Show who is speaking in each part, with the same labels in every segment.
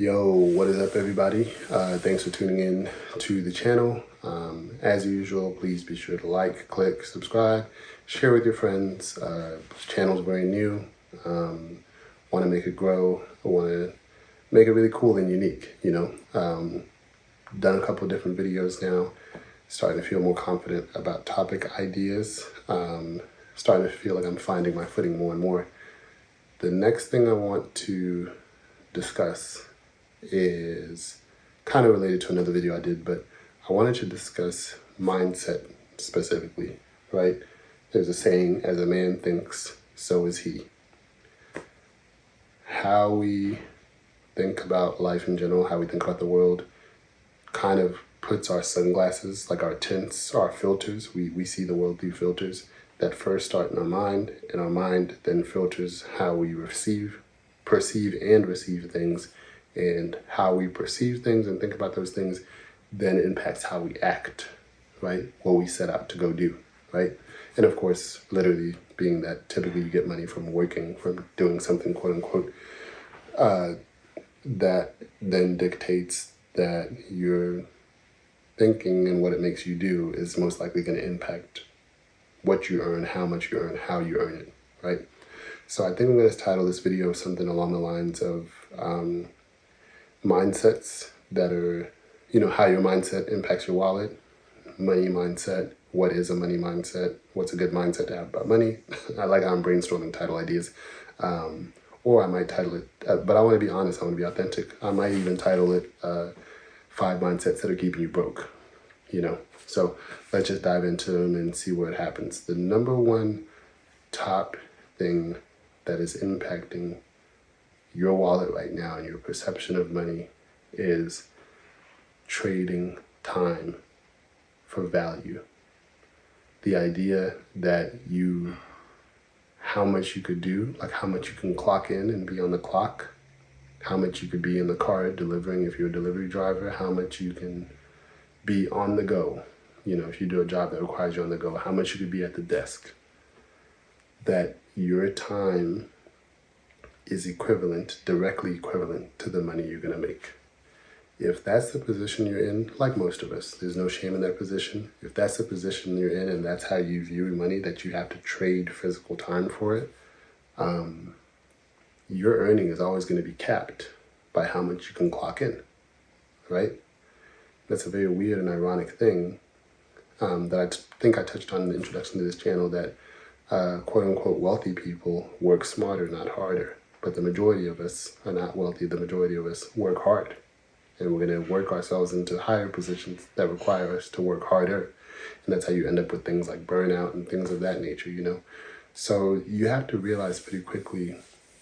Speaker 1: Yo, what is up, everybody? Thanks for tuning in to the channel. As usual, please be sure to like, click, subscribe, share with your friends. This channel's very new. Want to make it grow. I want to make it really cool and unique, Done a couple of different videos now. Starting to feel more confident about topic ideas. Starting to feel like I'm finding my footing more and more. The next thing I want to discuss is kind of related to another video I did, but I wanted to discuss mindset specifically, right? There's a saying, as a man thinks, so is he. How we think about life in general, how we think about the world, kind of puts our sunglasses, like our tints, our filters. We see the world through filters that first start in our mind, and our mind then filters how we perceive and receive things, and how we perceive things and think about those things then impacts how we act, right? What we set out to go do, right? And of course, literally being that typically you get money from working, from doing something, quote unquote, that then dictates that your thinking and what it makes you do is most likely going to impact what you earn, how much you earn, how you earn it, right? So I think I'm going to title this video something along the lines of mindsets that are, how your mindset impacts your wallet, money mindset, what is a money mindset, what's a good mindset to have about money. I like how I'm brainstorming title ideas. Or I might title it, but I want to be honest, I want to be authentic. I might even title it 5 mindsets that are keeping you broke, So let's just dive into them and see where it happens. The number one top thing that is impacting your wallet right now and your perception of money is trading time for value. The idea that how much you could do, like how much you can clock in and be on the clock, how much you could be in the car delivering if you're a delivery driver, how much you can be on the go, if you do a job that requires you on the go, how much you could be at the desk. That your time is directly equivalent to the money you're going to make. If that's the position you're in, like most of us, there's no shame in that position. If that's the position you're in and that's how you view money, that you have to trade physical time for it, your earning is always going to be capped by how much you can clock in, right? That's a very weird and ironic thing that I think I touched on in the introduction to this channel, that quote-unquote wealthy people work smarter, not harder. But the majority of us are not wealthy. The majority of us work hard. And we're going to work ourselves into higher positions that require us to work harder. And that's how you end up with things like burnout and things of that nature, So you have to realize pretty quickly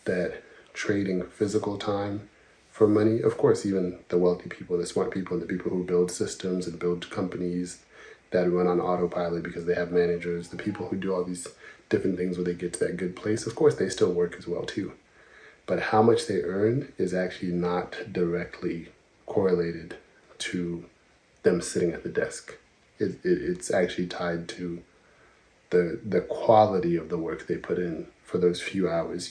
Speaker 1: that trading physical time for money, of course, even the wealthy people, the smart people, and the people who build systems and build companies that run on autopilot because they have managers, the people who do all these different things where they get to that good place, of course, they still work as well, too. But how much they earn is actually not directly correlated to them sitting at the desk. It's actually tied to the quality of the work they put in for those few hours.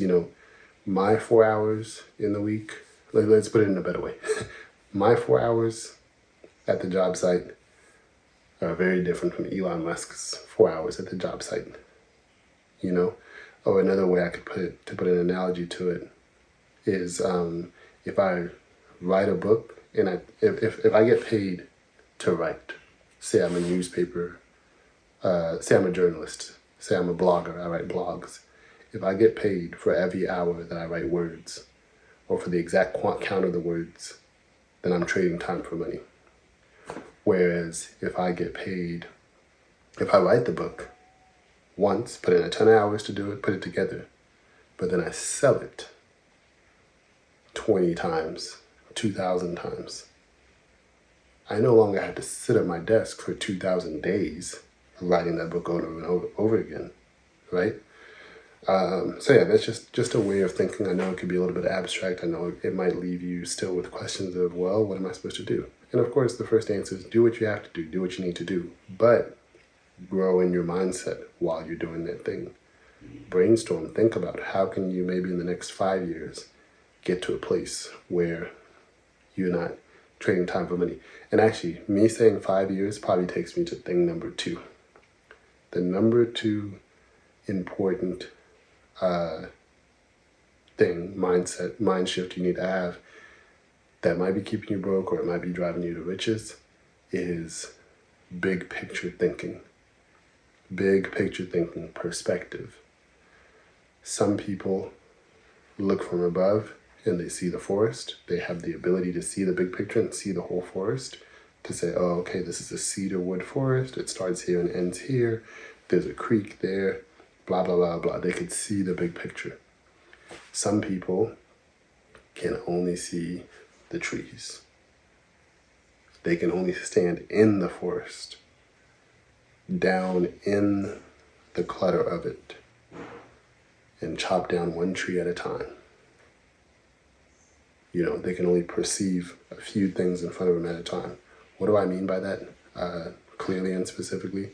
Speaker 1: My 4 hours in the week, let's put it in a better way. My 4 hours at the job site are very different from Elon Musk's 4 hours at the job site. Or another way I could put it, to put an analogy to it, is if I write a book and if I get paid to write, say I'm a newspaper, say I'm a journalist, say I'm a blogger, I write blogs. If I get paid for every hour that I write words, or for the exact count of the words, then I'm trading time for money. Whereas if I write the book once, put in a ton of hours to do it, put it together, but then I sell it 20 times, 2,000 times, I no longer have to sit at my desk for 2,000 days writing that book over and over again, right? So yeah, that's just a way of thinking. I know it could be a little bit abstract. I know it might leave you still with questions of, well, what am I supposed to do? And of course, the first answer is do what you have to do what you need to do, but grow in your mindset while you're doing that thing. Brainstorm, think about how can you maybe in the next 5 years get to a place where You're not trading time for money. And actually, me saying 5 years probably takes me to thing number 2. The number 2 important mindset, mind shift you need to have that might be keeping you broke or it might be driving you to riches is big picture thinking. Big picture thinking, perspective. Some people look from above and they see the forest. They have the ability to see the big picture and see the whole forest, to say, oh, okay, this is a cedar wood forest. It starts here and ends here. There's a creek there, blah, blah, blah, blah. They could see the big picture. Some people can only see the trees. They can only stand in the forest, down in the clutter of it, and chop down one tree at a time. They can only perceive a few things in front of them at a time. What do I mean by that? Clearly and specifically,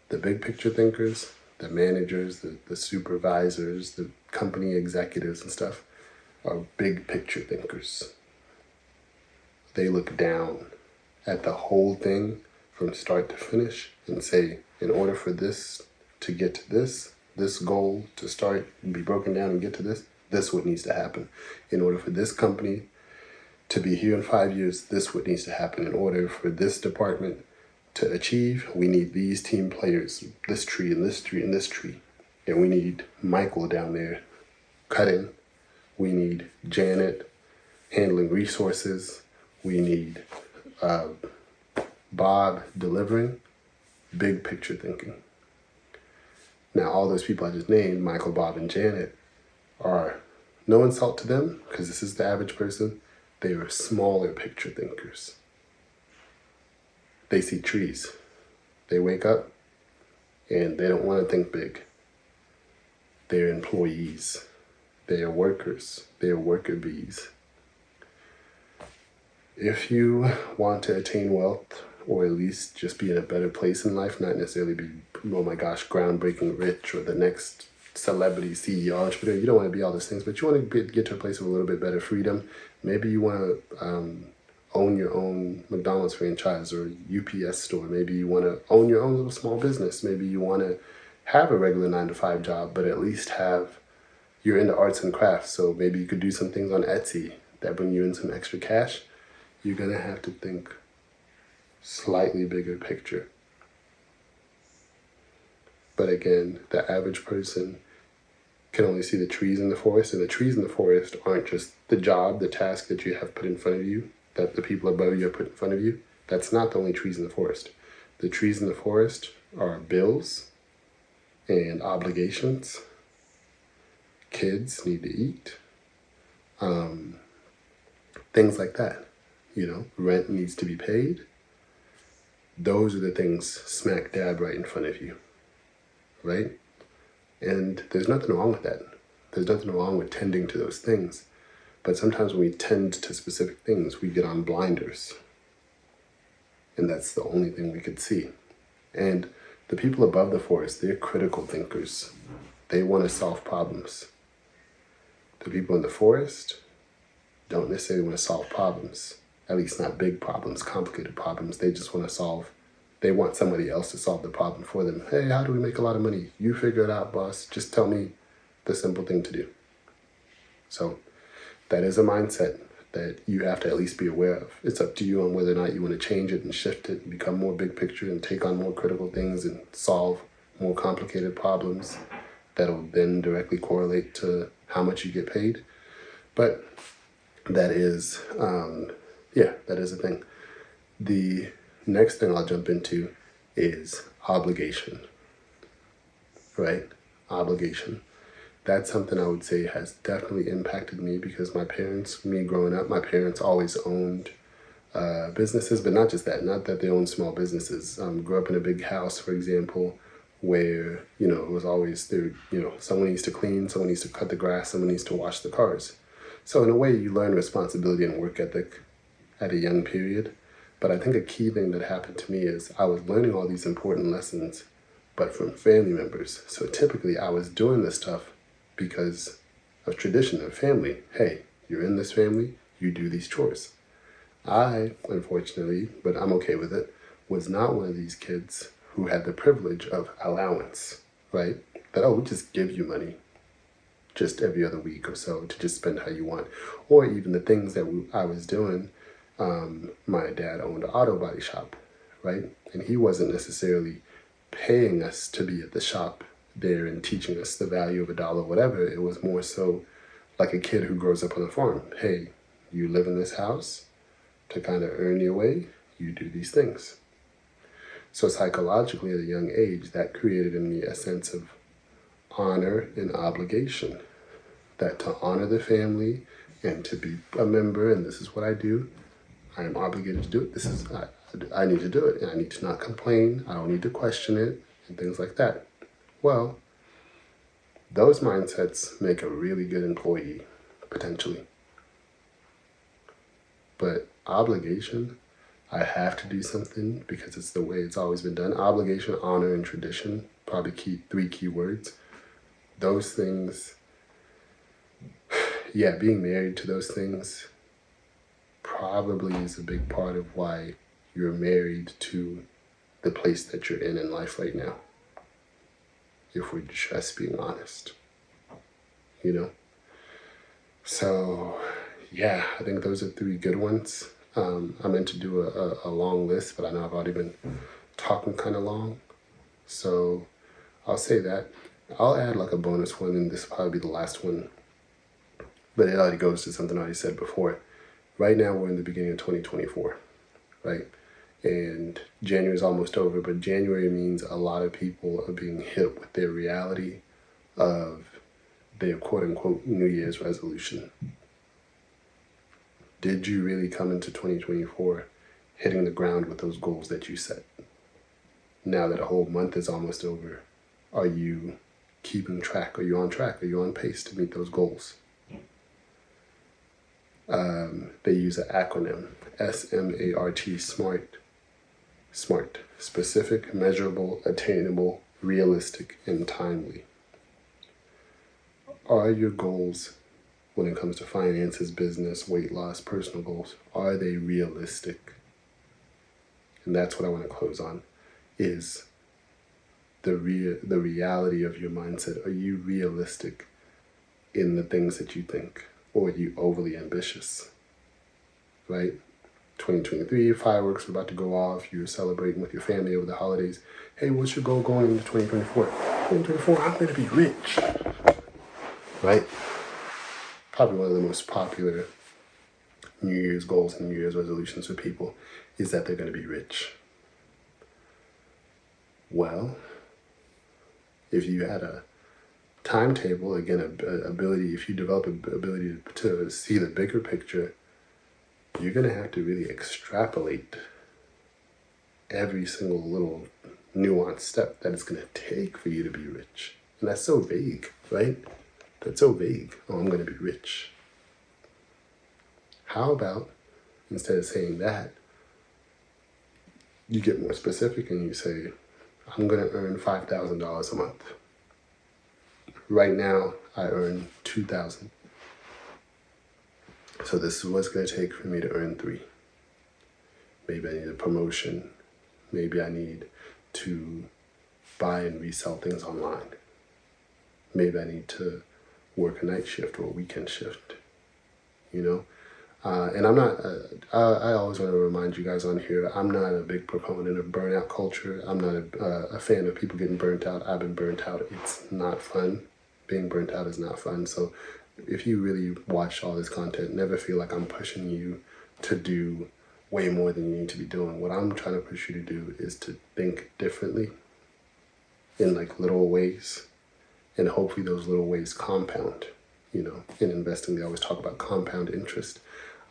Speaker 1: the big picture thinkers, the managers, the supervisors, the company executives and stuff are big picture thinkers. They look down at the whole thing from start to finish and say, in order for this to get to this goal to start and be broken down and get to this is what needs to happen. In order for this company to be here in 5 years, this is what needs to happen. In order for this department to achieve, we need these team players, this tree and this tree and this tree. And we need Michael down there cutting. We need Janet handling resources. We need Bob delivering. Big picture thinking. Now, all those people I just named, Michael, Bob, and Janet, are no insult to them, because this is the average person. They are smaller picture thinkers. They see trees. They wake up and they don't want to think big. They're employees. They are workers. They are worker bees. If you want to attain wealth, or at least just be in a better place in life, not necessarily be, oh my gosh, groundbreaking rich or the next celebrity CEO entrepreneur, you don't want to be all those things, but you want to get to a place of a little bit better freedom. Maybe you want to own your own McDonald's franchise or UPS store. Maybe you want to own your own little small business. Maybe you want to have a regular 9-to-5 job, but at least you're into arts and crafts. So maybe you could do some things on Etsy that bring you in some extra cash. You're going to have to think slightly bigger picture. But again, the average person can only see the trees in the forest, and the trees in the forest aren't just the job, the task that you have put in front of you, that the people above you have put in front of you. That's not the only trees in the forest. The trees in the forest are bills and obligations. Kids need to eat. Things like that. Rent needs to be paid. Those are the things smack dab right in front of you, right? And there's nothing wrong with that. There's nothing wrong with tending to those things. But sometimes when we tend to specific things, we get on blinders. And that's the only thing we could see. And the people above the forest, they're critical thinkers. They want to solve problems. The people in the forest don't necessarily want to solve problems. At least not big problems, complicated problems. They just want to they want somebody else to solve the problem for them. Hey, how do we make a lot of money? You figure it out, boss. Just tell me the simple thing to do. So that is a mindset that you have to at least be aware of. It's up to you on whether or not you want to change it and shift it and become more big picture and take on more critical things and solve more complicated problems that'll then directly correlate to how much you get paid. But that is, that is a thing. The next thing I'll jump into is obligation, right? Obligation. That's something I would say has definitely impacted me because my parents always owned businesses, but not just that, not that they owned small businesses. Grew up in a big house, for example, where, it was always there, someone needs to clean, someone needs to cut the grass, someone needs to wash the cars. So in a way, you learn responsibility and work ethic at a young period. But I think a key thing that happened to me is I was learning all these important lessons, but from family members. So typically I was doing this stuff because of tradition of family. Hey, you're in this family, you do these chores. I, unfortunately, but I'm okay with it, was not one of these kids who had the privilege of allowance, right? That, oh, we just give you money just every other week or so to just spend how you want. Or even the things that I was doing, my dad owned an auto body shop, right? And he wasn't necessarily paying us to be at the shop there and teaching us the value of $1 or whatever. It was more so like a kid who grows up on a farm. Hey, you live in this house, to kind of earn your way, you do these things. So psychologically at a young age, that created in me a sense of honor and obligation. That to honor the family and to be a member, and this is what I do, I am obligated to do it. I need to do it, and I need to not complain. I don't need to question it, and things like that. Well, those mindsets make a really good employee, potentially. But obligation, I have to do something because it's the way it's always been done. Obligation, honor, and tradition, probably three key words. Those things, yeah, being married to those things probably is a big part of why you're married to the place that you're in life right now. If we're just being honest, you know? So, yeah, I think those are three good ones. I meant to do a long list, but I know I've already been talking kind of long. So I'll say that. I'll add like a bonus one, and this will probably be the last one. But it already goes to something I already said before. Right now we're in the beginning of 2024, right? And January is almost over, but January means a lot of people are being hit with their reality of their quote-unquote New Year's resolution. Did you really come into 2024 hitting the ground with those goals that you set? Now that a whole month is almost over, are you keeping track? Are you on track? Are you on pace to meet those goals? They use an acronym, SMART, SMART. SMART, specific, measurable, attainable, realistic, and timely. Are your goals, when it comes to finances, business, weight loss, personal goals, are they realistic? And that's what I want to close on, is the reality of your mindset. Are you realistic in the things that you think? Or are you overly ambitious? Right? 2023, fireworks are about to go off. You're celebrating with your family over the holidays. Hey, what's your goal going into 2024? 2024, I'm going to be rich. Right? Probably one of the most popular New Year's goals and New Year's resolutions for people is that they're going to be rich. Well, if you had a timetable, again, if you develop an ability to see the bigger picture, you're going to have to really extrapolate every single little nuanced step that it's going to take for you to be rich. And that's so vague, right? That's so vague. Oh, I'm going to be rich. How about, instead of saying that, you get more specific and you say, I'm going to earn $5,000 a month. Right now, I earn $2,000. So this is what it's going to take for me to earn 3. Maybe I need a promotion. Maybe I need to buy and resell things online. Maybe I need to work a night shift or a weekend shift, you know? And I'm not, I always want to remind you guys on here, I'm not a big proponent of burnout culture. I'm not a fan of people getting burnt out. I've been burnt out. It's not fun. Being burnt out is not fun. So if you really watch all this content, never feel like I'm pushing you to do way more than you need to be doing. What I'm trying to push you to do is to think differently in like little ways. And hopefully those little ways compound, you know. In investing, they always talk about compound interest.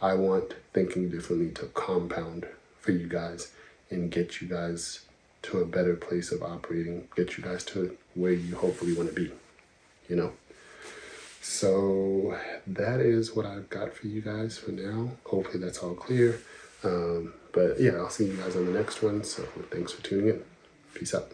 Speaker 1: I want thinking differently to compound for you guys and get you guys to a better place of operating, get you guys to where you hopefully want to be, you know. So that is what I've got for you guys for now. Hopefully that's all clear. But yeah, I'll see you guys on the next one. So thanks for tuning in. Peace out.